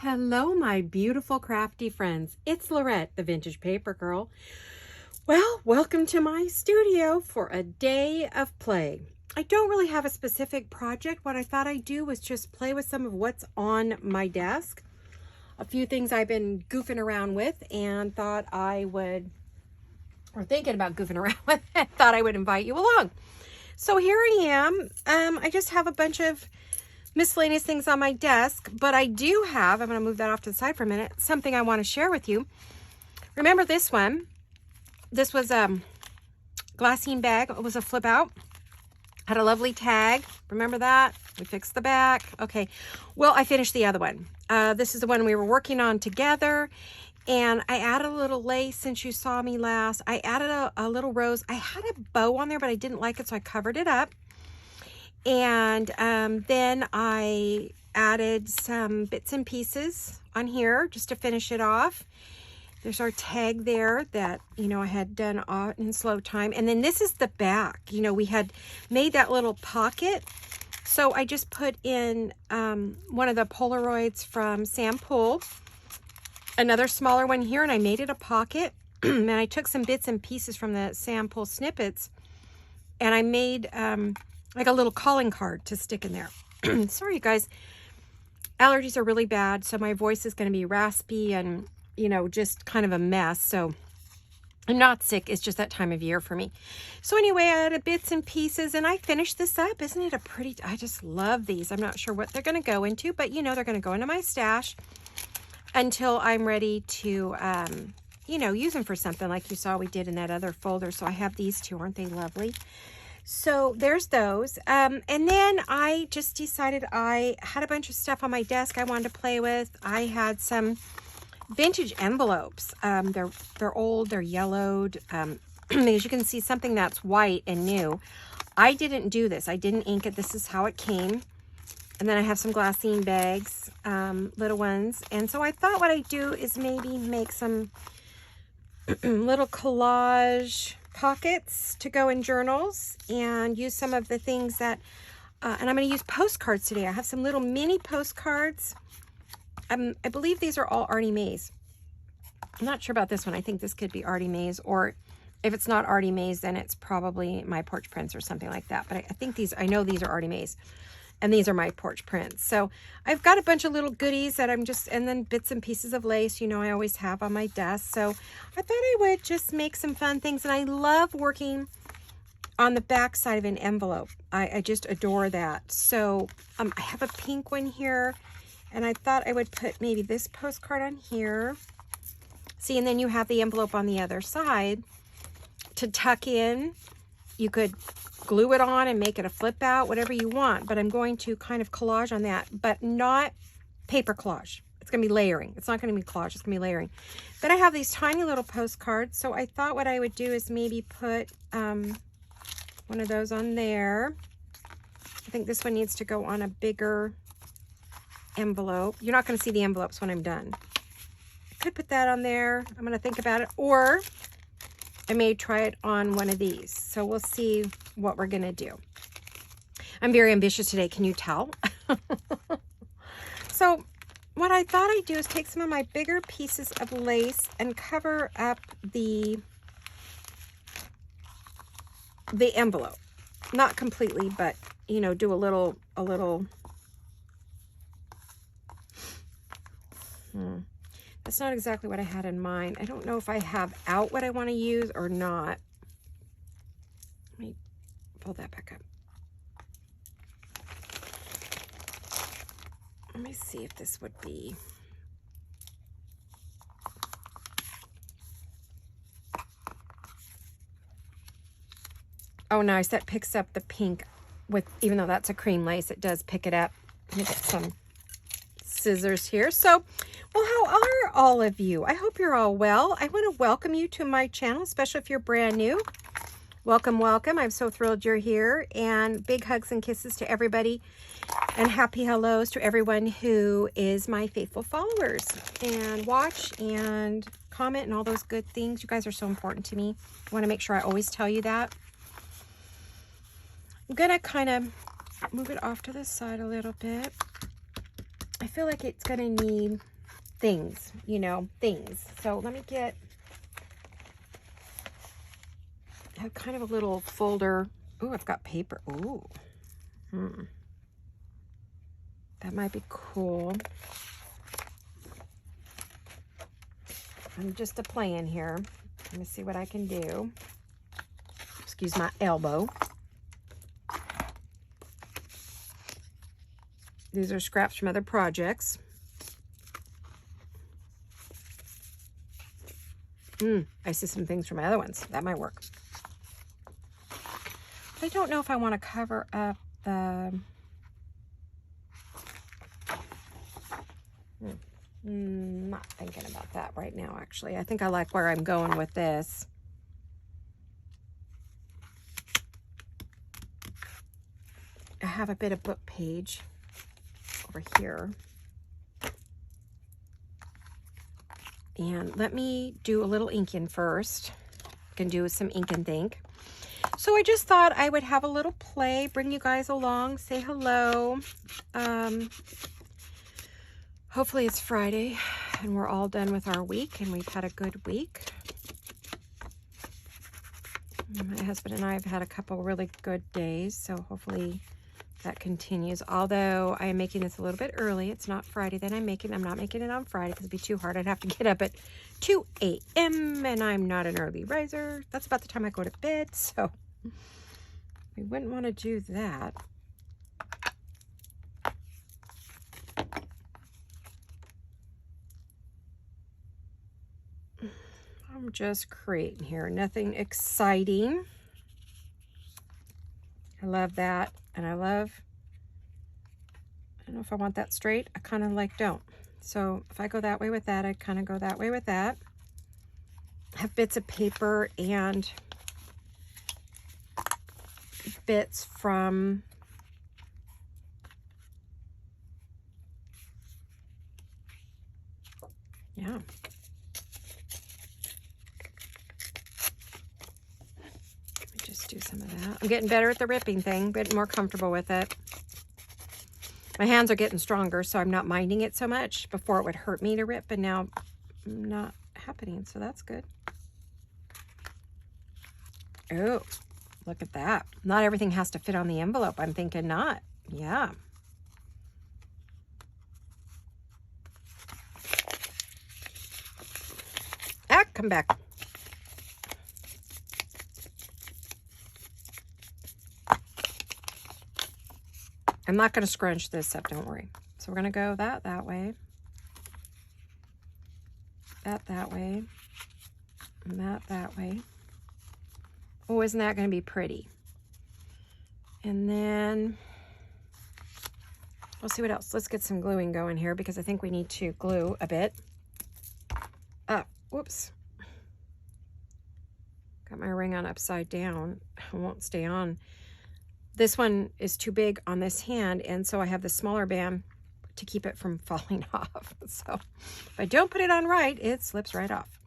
Hello, my beautiful crafty friends. It's Lorette, the Vintage Paper Girl. Well, welcome to my studio for a day of play. I don't really have a specific project. What I thought I'd do was just play with some of what's on my desk. A few things I've been goofing around with and thought I would, or thinking about goofing around with, and thought I would invite you along. So here I am. I just have a bunch of miscellaneous things on my desk, but I do have, I'm going to move that off to the side for a minute, something I want to share with you. Remember this one? This was a glassine bag. It was a flip out. Had a lovely tag. Remember that? We fixed the back. Okay. Well, I finished the other one. This is the one we were working on together. And I added a little lace since you saw me last. I added a little rose. I had a bow on there, but I didn't like it, so I covered it up. And then I added some bits and pieces on here just to finish it off. There's our tag there that, I had done in slow time. And then this is the back. We had made that little pocket. So I just put in one of the Polaroids from Sam Poole, another smaller one here, and I made it a pocket. And I took some bits and pieces from the Sam Poole snippets, and I made like a little calling card to stick in there. Sorry, you guys. Allergies are really bad, so my voice is going to be raspy and, just kind of a mess. So I'm not sick. It's just that time of year for me. So anyway, I added bits and pieces, and I finished this up. Isn't it a pretty... I just love these. I'm not sure what they're going to go into, but, they're going to go into my stash until I'm ready to, use them for something like you saw we did in that other folder. So I have these two. Aren't they lovely? So there's those. And then I just decided I had a bunch of stuff on my desk I wanted to play with. I had some vintage envelopes. They're old, they're yellowed. As you can see, something that's white and new. I didn't do this. I didn't ink it. This is how it came. And then I have some glassine bags, little ones. And so I thought what I'd do is maybe make some little collage pockets to go in journals and use some of the things that, and I'm going to use postcards today. I have some little mini postcards. I believe these are all Artie Mays. I'm not sure about this one. I think this could be Artie Mays, or if it's not Artie Mays, then it's probably My Porch Prints or something like that. But I think I know these are Artie Mays, and these are My Porch Prints. So I've got a bunch of little goodies that and then bits and pieces of lace, I always have on my desk. So I thought I would just make some fun things. And I love working on the back side of an envelope. I just adore that. So I have a pink one here, and I thought I would put maybe this postcard on here. See, and then you have the envelope on the other side to tuck in. You could glue it on and make it a flip out, whatever you want. But I'm going to kind of collage on that, but not paper collage. It's going to be layering. It's not going to be collage. It's going to be layering. Then I have these tiny little postcards. So I thought what I would do is maybe put one of those on there. I think this one needs to go on a bigger envelope. You're not going to see the envelopes when I'm done. I could put that on there. I'm going to think about it. Or I may try it on one of these. So we'll see what we're going to do. I'm very ambitious today. Can you tell? So what I thought I'd do is take some of my bigger pieces of lace and cover up the envelope. Not completely, but, do a little, That's not exactly what I had in mind. I don't know if I have out what I want to use or not. Let me pull that back up. Let me see if this would be... Oh, nice. That picks up the pink with, even though that's a cream lace, it does pick it up. Let me get some scissors here. So, well, how are all of you? I hope you're all well. I want to welcome you to my channel, especially if you're brand new. Welcome, welcome. I'm so thrilled you're here, and big hugs and kisses to everybody, and happy hellos to everyone who is my faithful followers and watch and comment and all those good things. You guys are so important to me. I want to make sure I always tell you that. I'm going to kind of move it off to the side a little bit. I feel like it's going to need things, you know, things. So let me get, I have kind of a little folder. Oh, I've got paper. Ooh. That might be cool. I'm just a playing here. Let me see what I can do. Excuse my elbow. These are scraps from other projects. I see some things from my other ones. That might work. I don't know if I want to cover up the... not thinking about that right now, actually. I think I like where I'm going with this. I have a bit of book page over here. And let me do a little inking first. I can do some ink and think. So I just thought I would have a little play, bring you guys along, say hello. Hopefully it's Friday and we're all done with our week and we've had a good week. My husband and I have had a couple really good days, so hopefully that continues. Although I am making this a little bit early. It's not Friday that I'm not making it on Friday because it'd be too hard. I'd have to get up at 2 a.m. and I'm not an early riser. That's about the time I go to bed, so we wouldn't want to do that. I'm just creating here, nothing exciting. I love that, and I don't know if I want that straight. I kind of like don't. So if I go that way with that, I kind of go that way with that. I have bits of paper and bits from yeah. Just do some of that. I'm getting better at the ripping thing, getting more comfortable with it. My hands are getting stronger, so I'm not minding it so much. Before it would hurt me to rip, but now not happening, so that's good. Oh, look at that. Not everything has to fit on the envelope. I'm thinking not. Yeah. Ah, come back. I'm not going to scrunch this up, don't worry. So we're going to go that way, that way, and that way. Oh, isn't that going to be pretty? And then we'll see what else. Let's get some gluing going here because I think we need to glue a bit. Whoops. Got my ring on upside down. It won't stay on. This one is too big on this hand, and so I have the smaller band to keep it from falling off. So if I don't put it on right, it slips right off.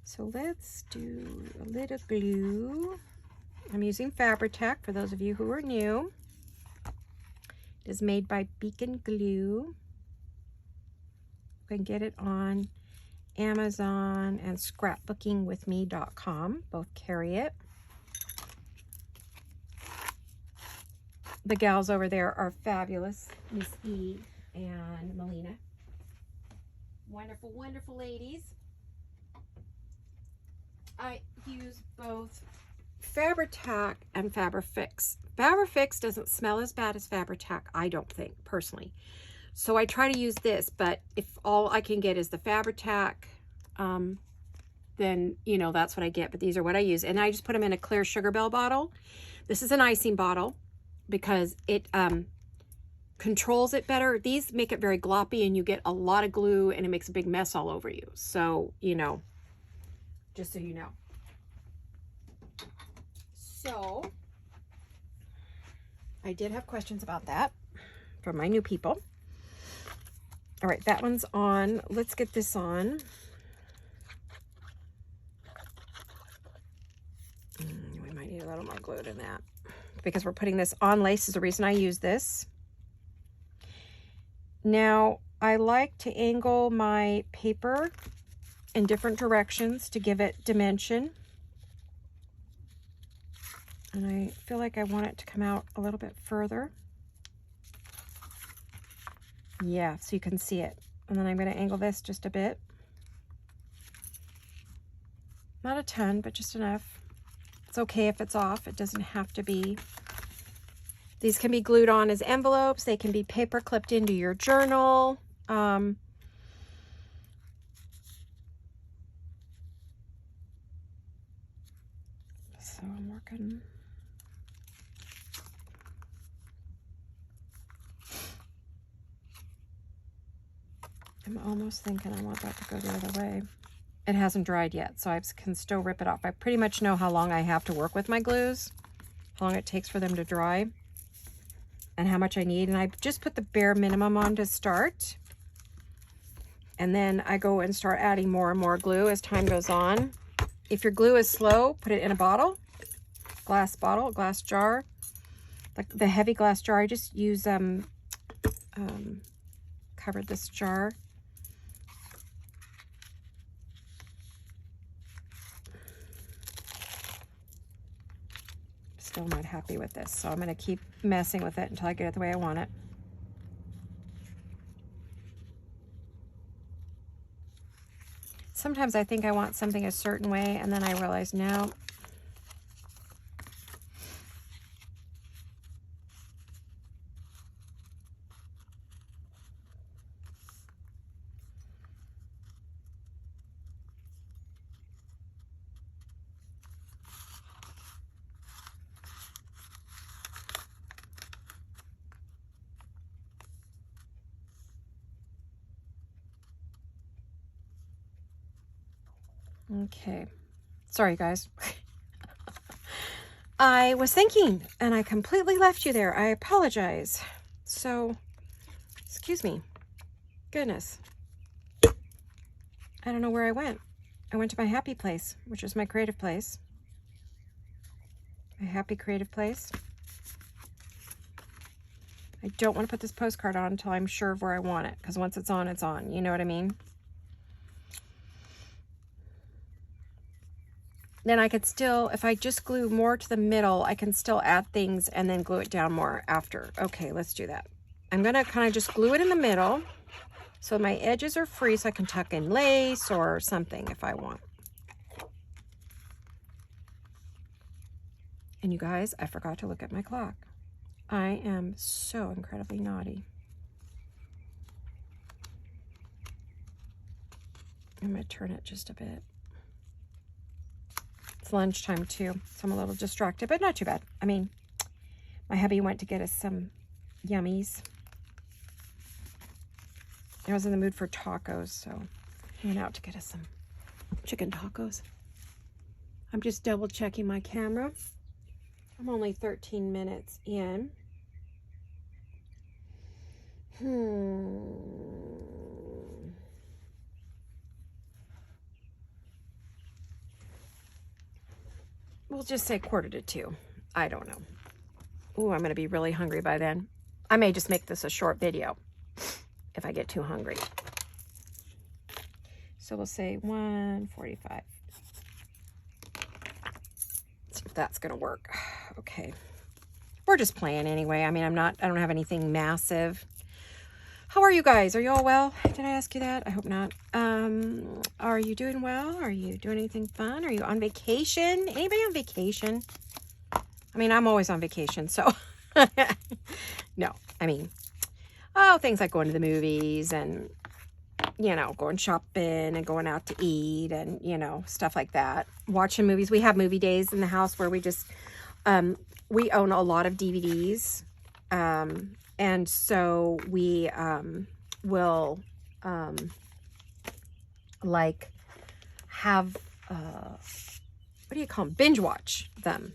So let's do a little glue. I'm using Fabri-Tac for those of you who are new. It is made by Beacon Glue. You can get it on Amazon and scrapbookingwithme.com. Both carry it. The gals over there are fabulous. Miss E and Melina. Wonderful, wonderful ladies. I use both Fabri-Tac and Fabri-Fix. Fabri-Fix doesn't smell as bad as Fabri-Tac, I don't think, personally. So I try to use this, but if all I can get is the Fabri-Tac, then, you know, that's what I get. But these are what I use. And I just put them in a clear Sugar Bell bottle. This is an icing bottle because it controls it better. These make it very gloppy and you get a lot of glue and it makes a big mess all over you. So, you know, just so you know. So, I did have questions about that from my new people. All right, that one's on. Let's get this on. We might need a little more glue than that because we're putting this on lace is the reason I use this. Now, I like to angle my paper in different directions to give it dimension. And I feel like I want it to come out a little bit further. Yeah, so you can see it. And then I'm going to angle this just a bit. Not a ton, but just enough. It's okay if it's off. It doesn't have to be. These can be glued on as envelopes. They can be paper clipped into your journal. So I'm working. I'm almost thinking I want that to go the other way. It hasn't dried yet, so I can still rip it off. I pretty much know how long I have to work with my glues, how long it takes for them to dry, and how much I need. And I just put the bare minimum on to start. And then I go and start adding more and more glue as time goes on. If your glue is slow, put it in a bottle, glass jar. The heavy glass jar, I just use, covered this jar. Still not happy with this, so I'm going to keep messing with it until I get it the way I want it. Sometimes I think I want something a certain way, and then I realize, no. Okay, sorry guys. I was thinking and I completely left you there. I apologize. So, excuse me. Goodness. I don't know where I went. I went to my happy place, which is my creative place. My happy creative place. I don't want to put this postcard on until I'm sure of where I want it, because once it's on, it's on. You know what I mean? Then I could still, if I just glue more to the middle, I can still add things and then glue it down more after. Okay, let's do that. I'm going to kind of just glue it in the middle so my edges are free, so I can tuck in lace or something if I want. And you guys, I forgot to look at my clock. I am so incredibly naughty. I'm going to turn it just a bit. It's lunchtime too, so I'm a little distracted, but not too bad. I mean, my hubby went to get us some yummies. I was in the mood for tacos, so he went out to get us some chicken tacos. I'm just double checking my camera. I'm only 13 minutes in. We'll just say 1:45. I don't know. Ooh, I'm going to be really hungry by then. I may just make this a short video if I get too hungry. So we'll say 1:45. See if that's going to work. Okay. We're just playing anyway. I mean, I don't have anything massive. How are you guys? Are you all well? Did I ask you that? I hope not. Are you doing well? Are you doing anything fun? Are you on vacation? Anybody on vacation? I mean, I'm always on vacation, so no. I mean, things like going to the movies and, you know, going shopping and going out to eat and, you know, stuff like that. Watching movies. We have movie days in the house where we just, we own a lot of DVDs. And so we will like have what do you call them? Binge watch them.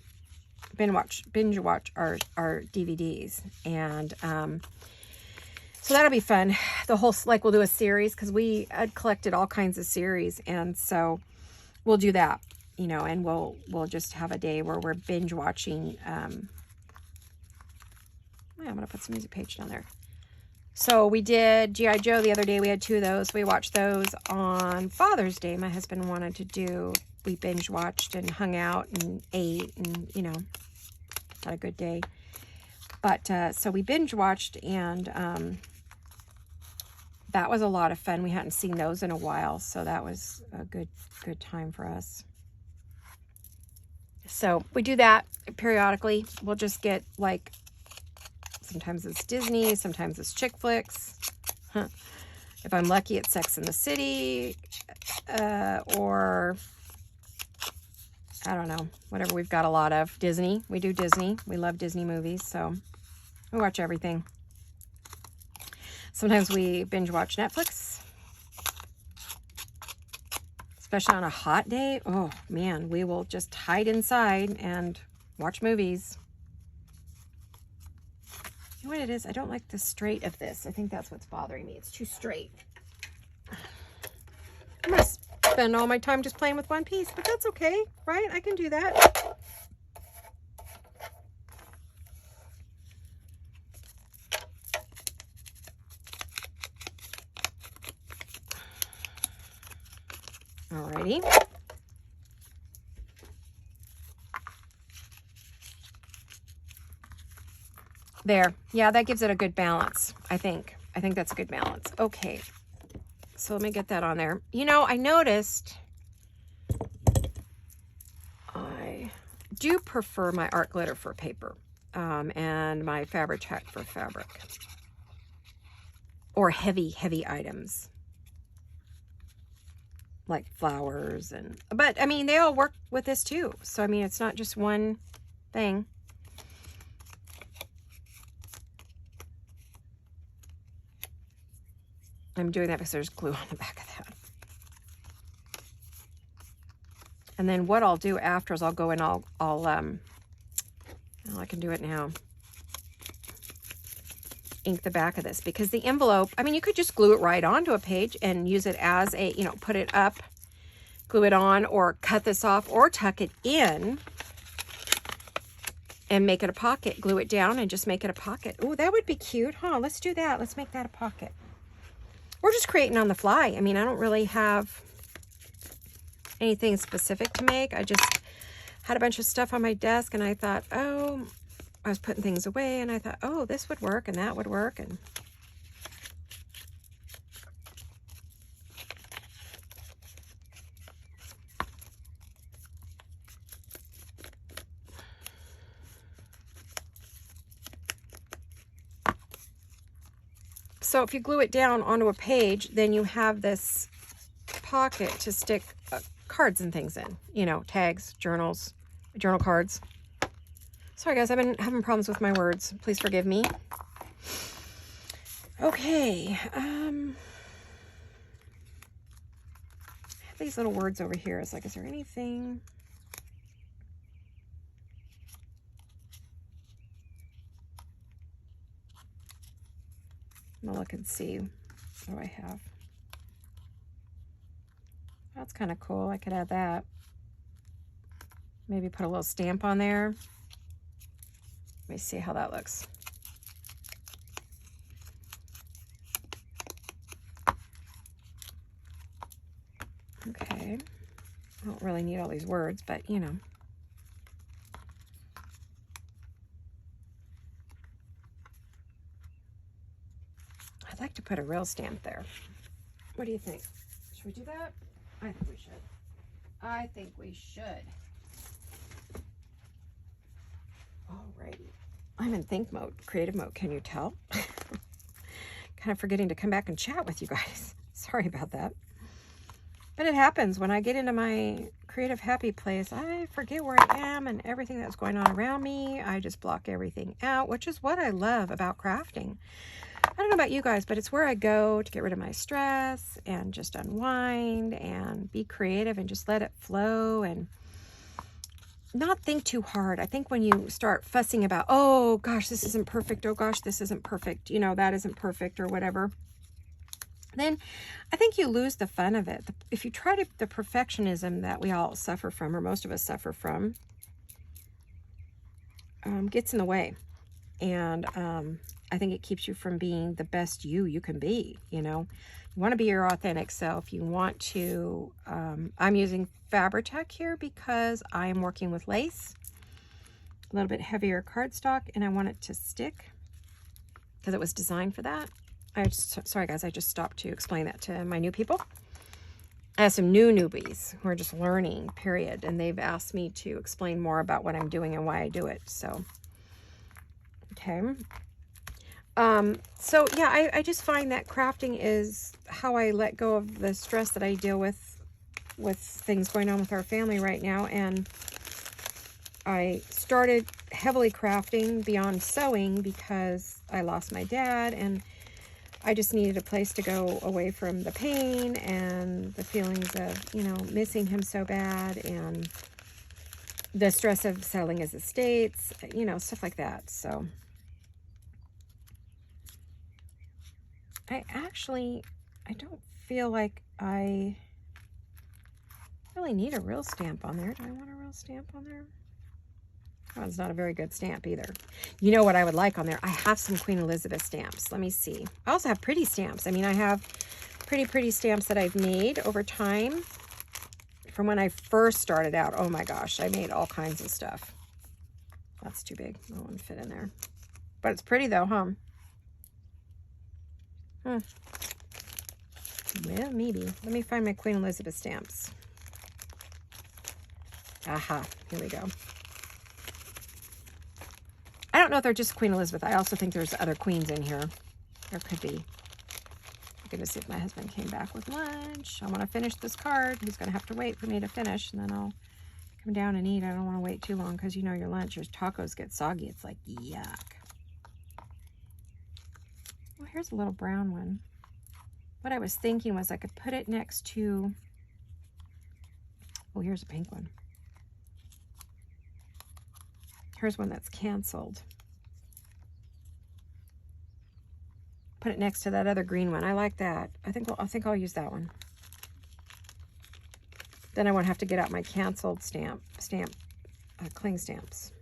Binge watch our DVDs. And so that'll be fun. The whole, like, we'll do a series because we had collected all kinds of series, and so we'll do that, you know, and we'll just have a day where we're binge watching. I'm going to put some music page down there. So we did G.I. Joe the other day. We had 2 of those. We watched those on Father's Day. My husband wanted to do, we binge watched and hung out and ate and, you know, had a good day. But so we binge watched, and that was a lot of fun. We hadn't seen those in a while, so that was a good time for us. So we do that periodically. We'll just get, like, sometimes it's Disney, sometimes it's chick flicks. If I'm lucky, it's Sex and the City, or I don't know, whatever we've got a lot of. Disney. We do Disney. We love Disney movies, so we watch everything. Sometimes we binge watch Netflix, especially on a hot day. Oh, man, we will just hide inside and watch movies. You know what it is? I don't like the straight of this. I think that's what's bothering me. It's too straight. I'm going to spend all my time just playing with one piece, but that's okay, right? I can do that. Alrighty. There. Yeah, that gives it a good balance, I think. I think that's a good balance. Okay. So let me get that on there. You know, I noticed I do prefer my art glitter for paper, and my Fabri-Tac for fabric. Or heavy items. Like flowers but I mean, they all work with this too. So I mean, it's not just one thing. I'm doing that because there's glue on the back of that. And then what I'll do after is I'll go and I'll I can do it now. Ink the back of this, because the envelope, I mean, you could just glue it right onto a page and use it as a, you know, put it up, glue it on, or cut this off, or tuck it in and make it a pocket. Glue it down and just make it a pocket. Oh, that would be cute, huh? Let's do that. Let's make that a pocket. We're just creating on the fly. I mean, I don't really have anything specific to make. I just had a bunch of stuff on my desk, and I thought, oh, I was putting things away, and I thought, oh, this would work and that would work. And so if you glue it down onto a page, then you have this pocket to stick cards and things in, you know, tags, journals, journal cards. Sorry guys, I've been having problems with my words. Please forgive me. Okay. I have these little words over here. It's like, is there anything? I'm gonna look and see what do I have. That's kind of cool. I could add that. Maybe put a little stamp on there. Let me see how that looks. Okay. I don't really need all these words, but you know. I'd like to put a real stamp there. What do you think? Should we do that? I think we should. I think we should. Alrighty. I'm in think mode, creative mode. Can you tell? Kind of forgetting to come back and chat with you guys. Sorry about that. But it happens when I get into my creative happy place. I forget where I am and everything that's going on around me. I just block everything out, which is what I love about crafting. I don't know about you guys, but it's where I go to get rid of my stress and just unwind and be creative and just let it flow and not think too hard. I think when you start fussing about, oh gosh, this isn't perfect. Oh gosh, this isn't perfect. You know, that isn't perfect or whatever. Then I think you lose the fun of it. If you try to, the perfectionism that we all suffer from, or most of us suffer from, gets in the way. And I think it keeps you from being the best you can be, you know. You want to be your authentic self. You want to, I'm using Fabri-Tac here because I'm working with lace, a little bit heavier cardstock, and I want it to stick because it was designed for that. Sorry guys, I just stopped to explain that to my new people. I have some newbies who are just learning, period, and they've asked me to explain more about what I'm doing and why I do it. So, okay. So yeah, I just find that crafting is how I let go of the stress that I deal with things going on with our family right now. And I started heavily crafting beyond sewing because I lost my dad, and I just needed a place to go away from the pain and the feelings of, you know, missing him so bad, and the stress of selling his estates, you know, stuff like that. So I don't feel like I really need a real stamp on there. Do I want a real stamp on there? Oh, it's not a very good stamp either. You know what I would like on there? I have some Queen Elizabeth stamps. Let me see. I also have pretty stamps. I mean, I have pretty stamps that I've made over time from when I first started out. Oh my gosh, I made all kinds of stuff. That's too big. That won't fit in there. But it's pretty though, huh? Well, maybe. Let me find my Queen Elizabeth stamps. Aha, here we go. I don't know if they're just Queen Elizabeth. I also think there's other queens in here. There could be. I'm going to see if my husband came back with lunch. I want to finish this card. He's going to have to wait for me to finish, and then I'll come down and eat. I don't want to wait too long because, you know, your lunch, your tacos get soggy. It's like, yuck. Well, here's a little brown one. What I was thinking was I could put it next to, oh, here's a pink one. Here's one that's canceled. Put it next to that other green one. I like that. I think I'll use that one. Then I won't have to get out my canceled cling stamps.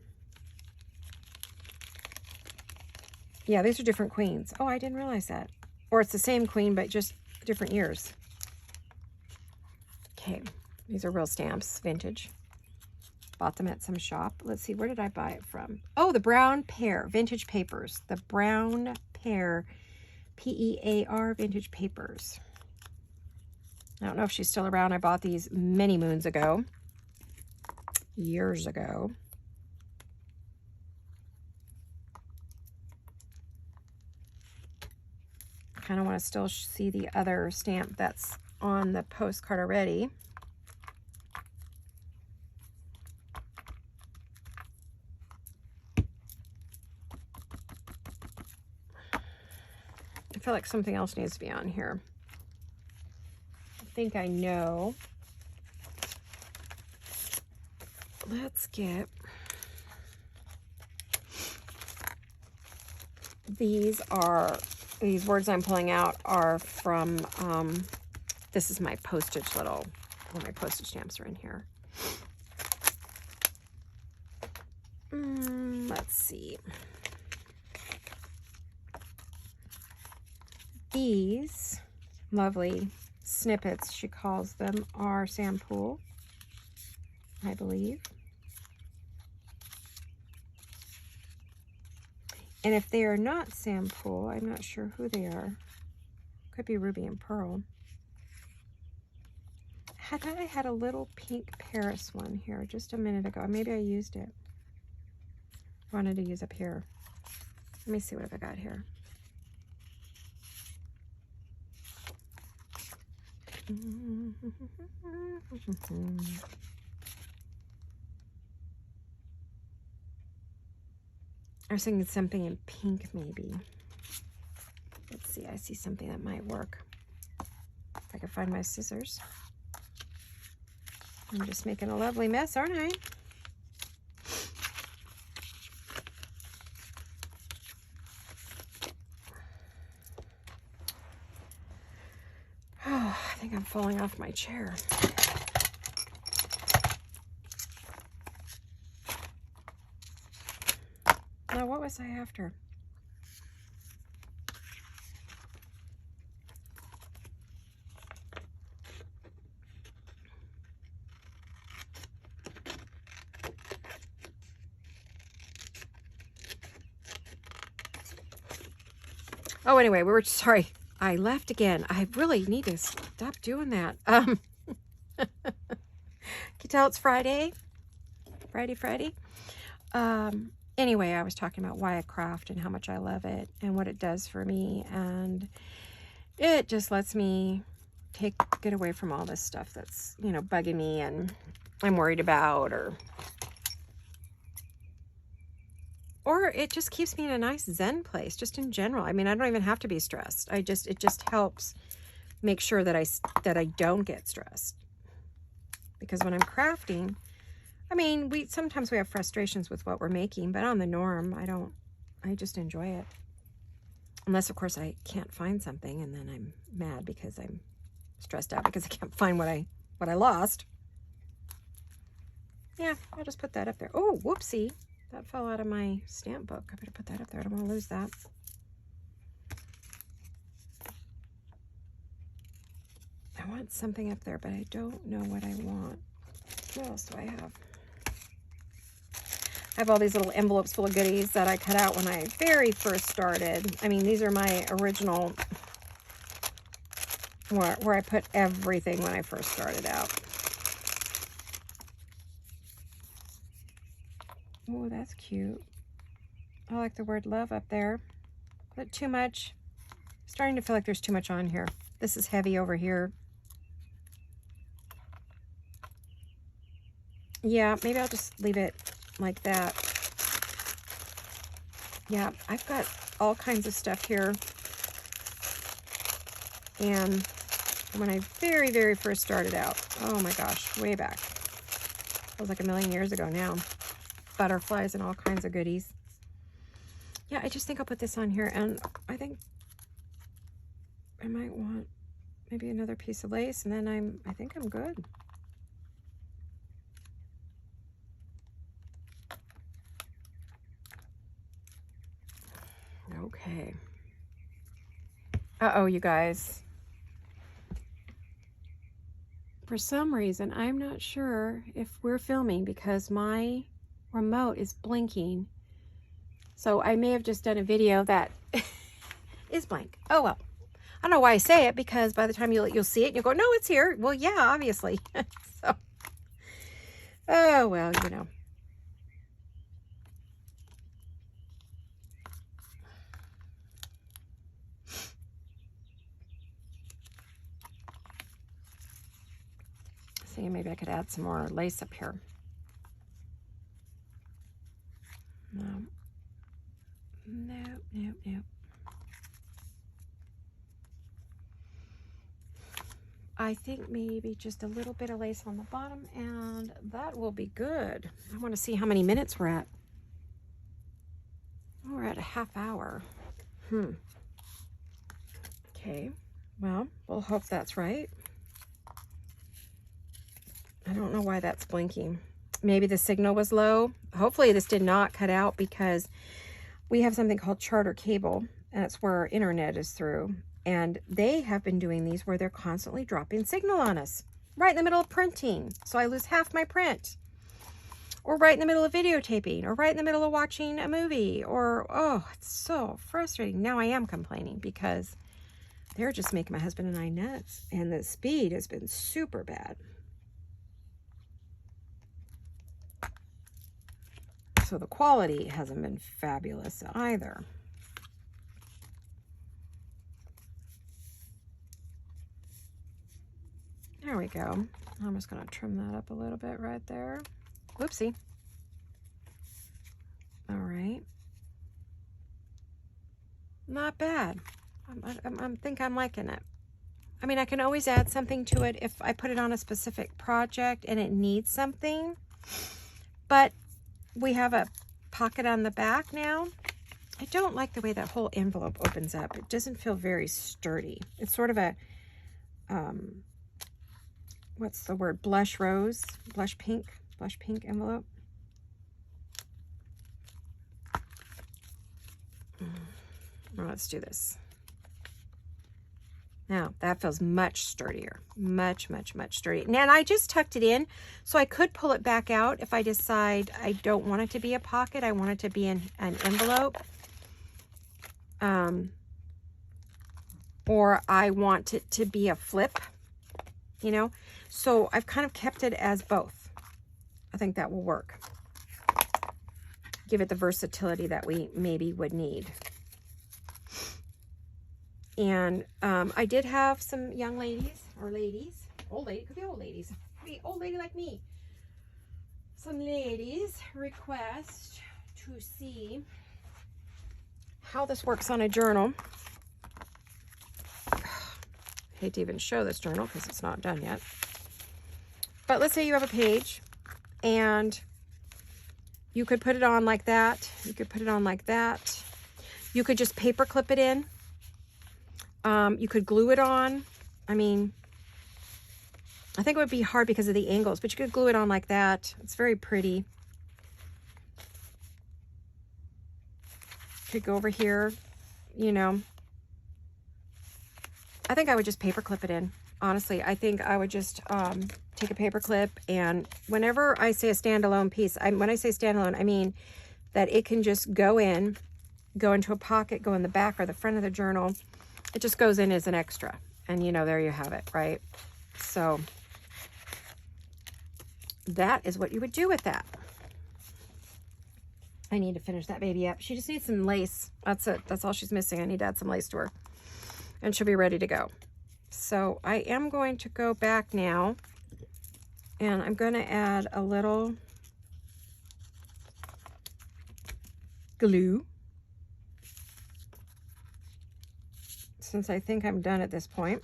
Yeah, these are different queens. Oh, I didn't realize that. Or it's the same queen, but just different years. Okay, these are real stamps, vintage. Bought them at some shop. Let's see, where did I buy it from? Oh, the Brown Pear Vintage Papers. The Brown Pear, P-E-A-R Vintage Papers. I don't know if she's still around. I bought these many moons ago. Years ago. I kind of want to still see the other stamp that's on the postcard already. I feel like something else needs to be on here. I think I know. Let's get these words I'm pulling out are from this is my postage all my postage stamps are in here. Let's see. These lovely snippets, she calls them, are Sampool, I believe. And if they are not Sampool, I'm not sure who they are. Could be Ruby and Pearl. I thought I had a little pink Paris one here just a minute ago. Maybe I used it. I wanted to use up here. Let me see what I got here. I was thinking something in pink, maybe. Let's see, I see something that might work. If I can find my scissors. I'm just making a lovely mess, aren't I? Oh, I think I'm falling off my chair. Now, what was I after? Oh, anyway, sorry. I left again. I really need to stop doing that. Can you tell it's Friday? Friday. Anyway, I was talking about why I craft and how much I love it and what it does for me. And it just lets me get away from all this stuff that's, you know, bugging me and I'm worried about, or it just keeps me in a nice Zen place, just in general. I mean, I don't even have to be stressed. It just helps make sure that I don't get stressed. Because when I'm crafting, I mean, sometimes we have frustrations with what we're making, but on the norm, I just enjoy it. Unless, of course, I can't find something, and then I'm mad because I'm stressed out because I can't find what I lost. Yeah, I'll just put that up there. Oh, whoopsie. That fell out of my stamp book. I better put that up there. I don't want to lose that. I want something up there, but I don't know what I want. What else do I have? I have all these little envelopes full of goodies that I cut out when I very first started. I mean, these are my original, where I put everything when I first started out. Oh, that's cute. I like the word love up there. But too much. Starting to feel like there's too much on here. This is heavy over here. Yeah, maybe I'll just leave it like that. Yeah, I've got all kinds of stuff here. And when I very, very first started out, oh my gosh, way back. It was like a million years ago now. Butterflies and all kinds of goodies. Yeah, I just think I'll put this on here, and I think I might want maybe another piece of lace, and then I think I'm good. Okay. Uh-oh, you guys. For some reason, I'm not sure if we're filming because my remote is blinking. So I may have just done a video that is blank. Oh, well. I don't know why I say it, because by the time you'll see it, you'll go, no, it's here. Well, yeah, obviously. So, oh, well, you know. See, maybe I could add some more lace up here. No. Nope. I think maybe just a little bit of lace on the bottom, and that will be good. I want to see how many minutes we're at. Oh, we're at a half hour. Okay, well, we'll hope that's right. I don't know why that's blinking. Maybe the signal was low. Hopefully this did not cut out, because we have something called Charter Cable, and it's where our internet is through. And they have been doing these where they're constantly dropping signal on us right in the middle of printing. So I lose half my print. Or right in the middle of videotaping, or right in the middle of watching a movie, or, oh, it's so frustrating. Now I am complaining because they're just making my husband and I nuts. And the speed has been super bad. So the quality hasn't been fabulous either. There we go. I'm just going to trim that up a little bit right there. Whoopsie. All right. Not bad. I think I'm liking it. I mean, I can always add something to it if I put it on a specific project and it needs something. But we have a pocket on the back now. I don't like the way that whole envelope opens up. It doesn't feel very sturdy. It's sort of a, what's the word? Blush pink envelope. Well, let's do this. Now, that feels much sturdier. Much sturdier. Now, and I just tucked it in, so I could pull it back out if I decide I don't want it to be a pocket. I want it to be an envelope. or I want it to be a flip, you know. So I've kind of kept it as both. I think that will work. Give it the versatility that we maybe would need. And I did have some young ladies, or ladies, old lady, could be old ladies, could be old lady like me. Some ladies request to see how this works on a journal. Hate to even show this journal because it's not done yet. But let's say you have a page and you could put it on like that. You could put it on like that. You could just paper clip it in. You could glue it on. I mean, I think it would be hard because of the angles, but you could glue it on like that. It's very pretty. Could go over here, you know. I think I would just paper clip it in. Honestly, I think I would just take a paper clip, and whenever I say a standalone piece, when I say standalone, I mean that it can just go into a pocket, go in the back or the front of the journal. It just goes in as an extra, and you know, there you have it, right? So that is what you would do with that. I need to finish that baby up. She just needs some lace. That's it. That's all she's missing. I need to add some lace to her, and she'll be ready to go. So I am going to go back now, and I'm going to add a little glue, since I think I'm done at this point.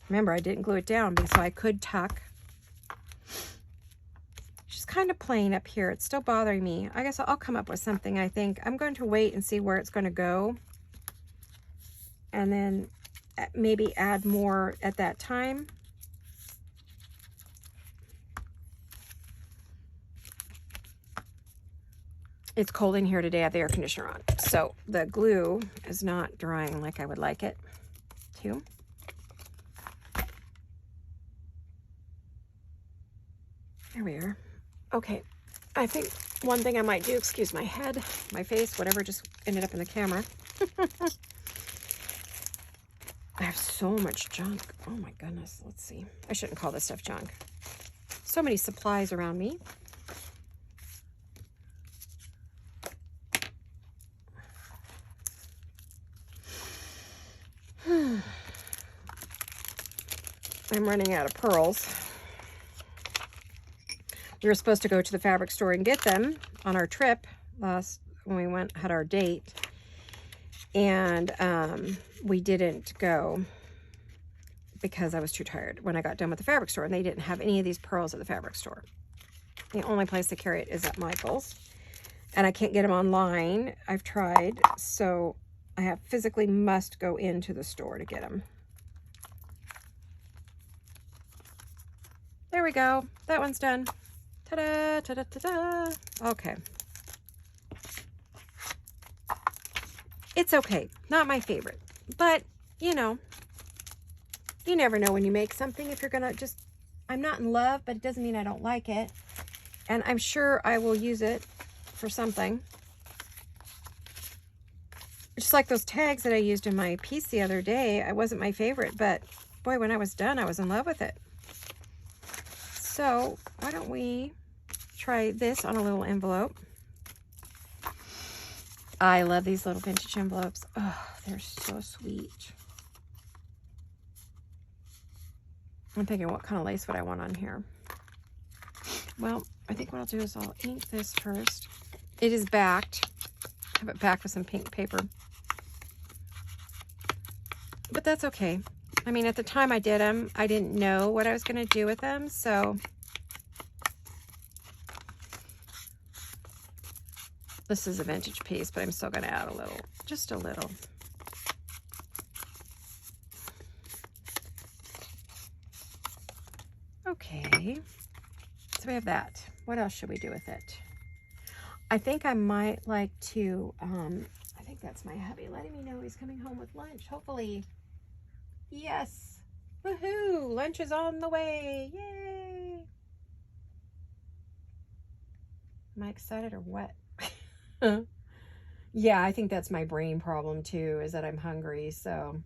Remember, I didn't glue it down because I could tuck. She's kind of plain up here. It's still bothering me. I guess I'll come up with something. I think I'm going to wait and see where it's going to go, and then maybe add more at that time. It's cold in here today. I have the air conditioner on, so the glue is not drying like I would like it to. There we are. Okay, I think one thing I might do, excuse my head, my face, whatever just ended up in the camera. I have so much junk. Oh my goodness. Let's see. I shouldn't call this stuff junk. So many supplies around me. I'm running out of pearls. We were supposed to go to the fabric store and get them on our trip when we had our date. And we didn't go because I was too tired when I got done with the fabric store, and they didn't have any of these pearls at the fabric store. The only place they carry it is at Michael's, and I can't get them online. I've tried, so I physically must go into the store to get them. There we go. That one's done. Ta-da, ta-da, ta-da. Okay. It's okay. Not my favorite. But, you know, you never know when you make something if you're going to just... I'm not in love, but it doesn't mean I don't like it. And I'm sure I will use it for something. Just like those tags that I used in my piece the other day. It wasn't my favorite, but boy, when I was done, I was in love with it. So why don't we try this on a little envelope. I love these little vintage envelopes. Oh, they're so sweet. I'm thinking, what kind of lace would I want on here? Well, I think what I'll do is I'll ink this first. It is backed. I have it backed with some pink paper. But that's okay. I mean, at the time I did them, I didn't know what I was going to do with them, so... This is a vintage piece, but I'm still going to add a little, just a little. Okay, so we have that. What else should we do with it? I think I might like to, I think that's my hubby letting me know he's coming home with lunch, hopefully. Yes, woohoo, lunch is on the way, yay. Am I excited or what? Yeah, I think that's my brain problem too, is that I'm hungry. So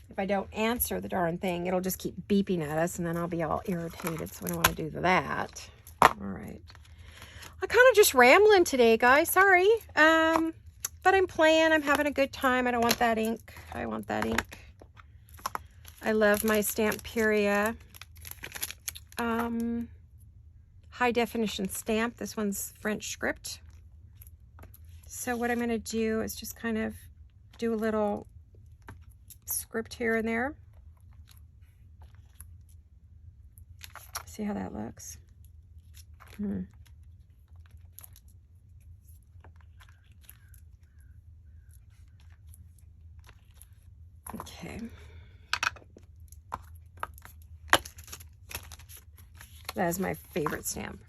if I don't answer the darn thing, it'll just keep beeping at us, and then I'll be all irritated. So we don't want to do that. All right. I'm kind of just rambling today, guys. Sorry. But I'm playing. I'm having a good time. I don't want that ink. I want that ink. I love my Stamperia high definition stamp. This one's French script. So what I'm going to do is just kind of do a little script here and there. See how that looks? Okay. That is my favorite stamp.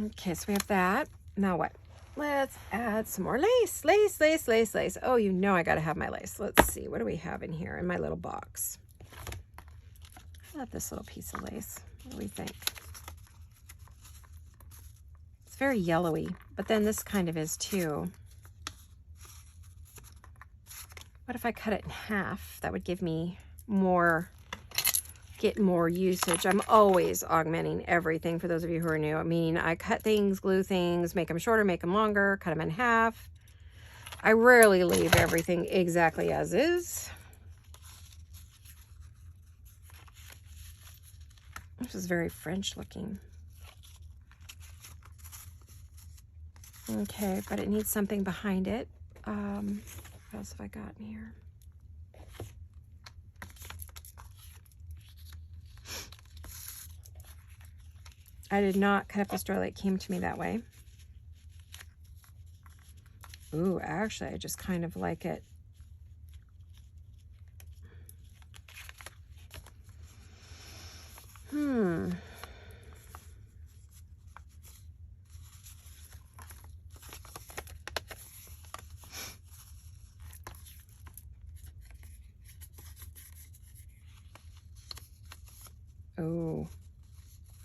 Okay, so we have that. Now what? Let's add some more lace. Lace, lace, lace, lace. Oh, you know I gotta have my lace. Let's see, what do we have in here in my little box? I love this little piece of lace. What do we think? It's very yellowy, but then this kind of is too. What if I cut it in half? That would give me get more usage. I'm always augmenting everything, for those of you who are new. I mean, I cut things, glue things, make them shorter, make them longer, cut them in half. I rarely leave everything exactly as is. This is very French looking. Okay, but it needs something behind it. What else have I got in here? I did not cut up the story like it came to me that way. Ooh, actually, I just kind of like it.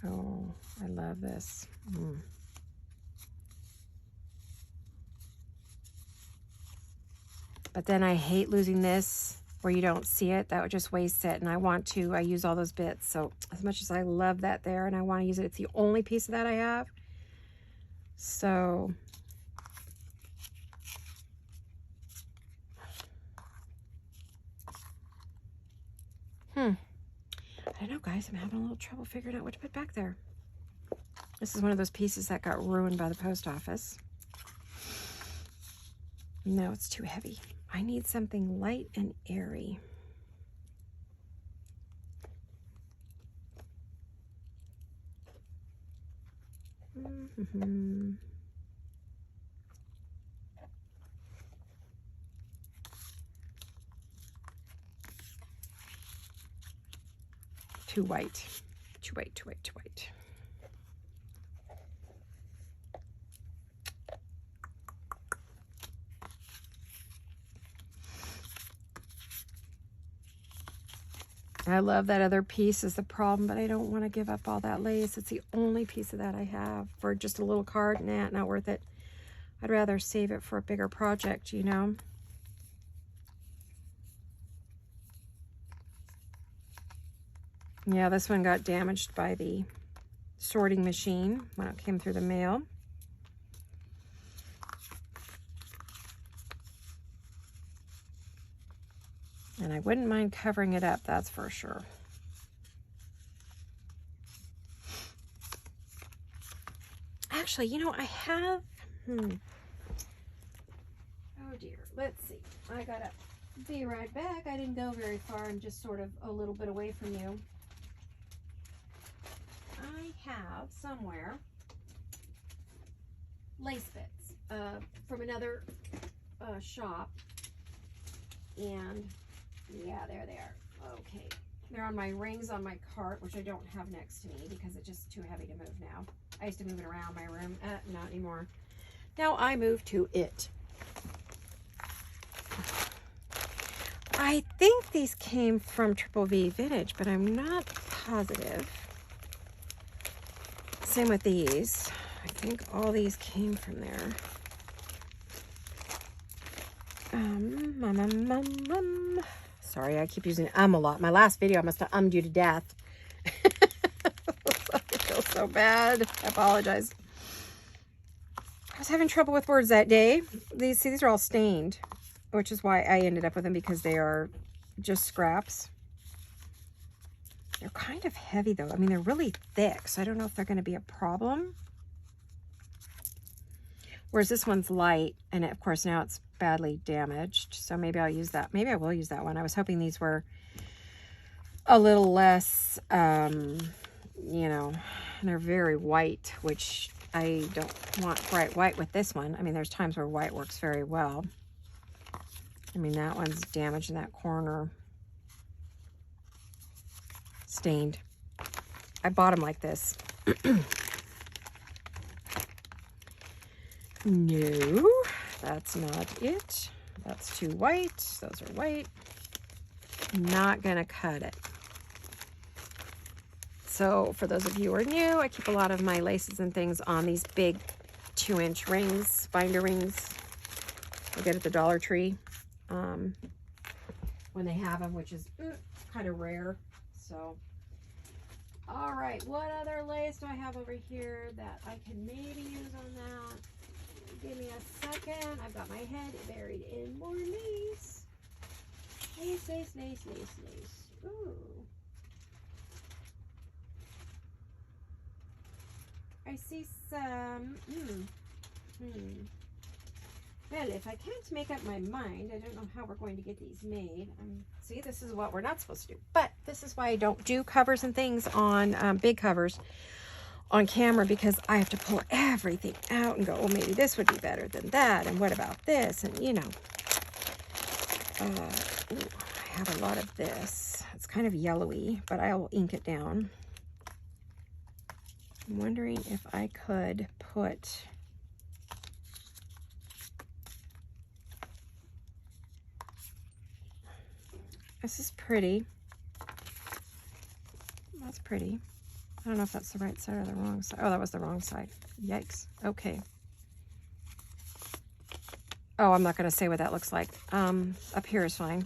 Oh, I love this. But then I hate losing this where you don't see it. That would just waste it. And I use all those bits. So as much as I love that there and I want to use it, it's the only piece of that I have. So I don't know, guys. I'm having a little trouble figuring out what to put back there. This is one of those pieces that got ruined by the post office. No, it's too heavy. I need something light and airy. Too white. Too white, too white, too white. I love that other piece is the problem, but I don't want to give up all that lace. It's the only piece of that I have for just a little card. Nah, not worth it. I'd rather save it for a bigger project, you know. Yeah, this one got damaged by the sorting machine when it came through the mail. And I wouldn't mind covering it up, that's for sure. Actually, you know, I have... Oh dear, let's see. I gotta be right back. I didn't go very far. I'm just sort of a little bit away from you. I have somewhere lace bits from another shop. And yeah, there they are. Okay. They're on my rings on my cart, which I don't have next to me because it's just too heavy to move now. I used to move it around my room. Not anymore. Now I move to it. I think these came from Triple V Vintage, but I'm not positive. Same with these. I think all these came from there. Sorry, I keep using a lot. My last video, I must have you to death. I feel so bad. I apologize. I was having trouble with words that day. These are all stained, which is why I ended up with them, because they are just scraps. They're kind of heavy though. I mean, they're really thick, so I don't know if they're going to be a problem. Whereas this one's light, and of course now it's badly damaged, so maybe I'll use that. Maybe I will use that one. I was hoping these were a little less, you know, they're very white, which I don't want bright white with this one. I mean, there's times where white works very well. I mean, that one's damaged in that corner. Stained. I bought them like this. No, that's not it. That's too white. Those are white. Not gonna cut it. So for those of you who are new, I keep a lot of my laces and things on these big 2-inch rings, binder rings. I get at the Dollar Tree when they have them, which is kind of rare. So, all right, what other lace do I have over here that I can maybe use on that? Give me a second. I've got my head buried in more lace. Lace, lace, lace, lace, lace. Ooh. I see some, Well, if I can't make up my mind, I don't know how we're going to get these made. See, this is what we're not supposed to do. But this is why I don't do covers and things on, big covers on camera, because I have to pull everything out and go, oh, maybe this would be better than that. And what about this? And, you know, ooh, I have a lot of this. It's kind of yellowy, but I will ink it down. I'm wondering if I could put this is pretty. That's pretty. I don't know if that's the right side or the wrong side. Oh, that was the wrong side. Yikes. Okay. Oh, I'm not going to say what that looks like. Up here is fine.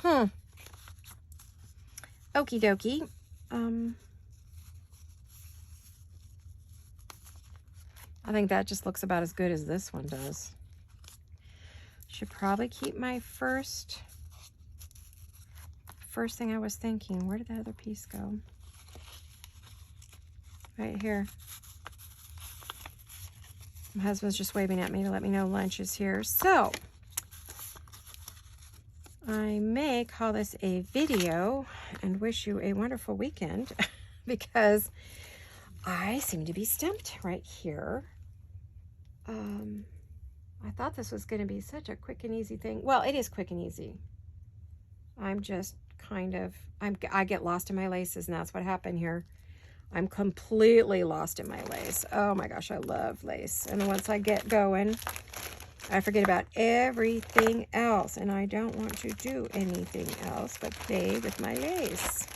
Okie dokie. I think that just looks about as good as this one does. Should probably keep my first thing I was thinking. Where did that other piece go? Right here. My husband's just waving at me to let me know lunch is here. So I may call this a video and wish you a wonderful weekend because I seem to be stumped right here. I thought this was going to be such a quick and easy thing. Well, it is quick and easy. I'm just kind of, I get lost in my laces, and that's what happened here. I'm completely lost in my lace. Oh my gosh, I love lace. And once I get going, I forget about everything else, and I don't want to do anything else but play with my lace.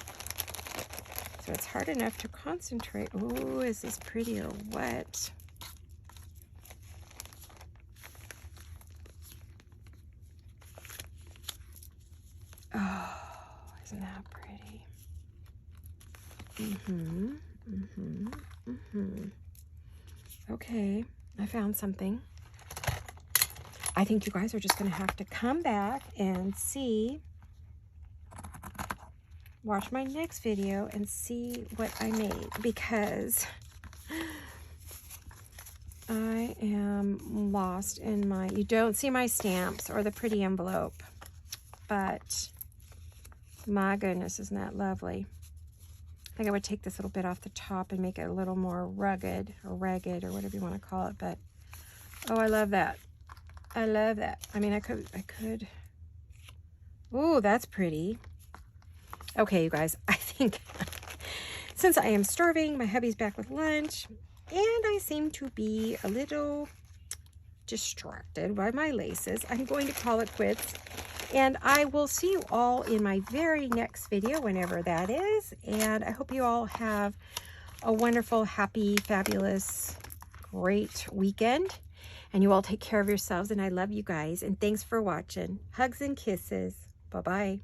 So it's hard enough to concentrate. Oh, is this pretty or what? Oh, isn't that pretty? Okay, I found something. I think you guys are just going to have to come back and see, watch my next video and see what I made, because I am lost in my, you don't see my stamps or the pretty envelope, but my goodness, isn't that lovely? I think I would take this little bit off the top and make it a little more rugged or ragged or whatever you want to call it, but oh, I love that. I love that. I mean, I could. Ooh, that's pretty. Okay, you guys, I think since I am starving, my hubby's back with lunch, and I seem to be a little distracted by my laces, I'm going to call it quits. And I will see you all in my very next video, whenever that is. And I hope you all have a wonderful, happy, fabulous, great weekend. And you all take care of yourselves, and I love you guys. And thanks for watching. Hugs and kisses. Bye-bye.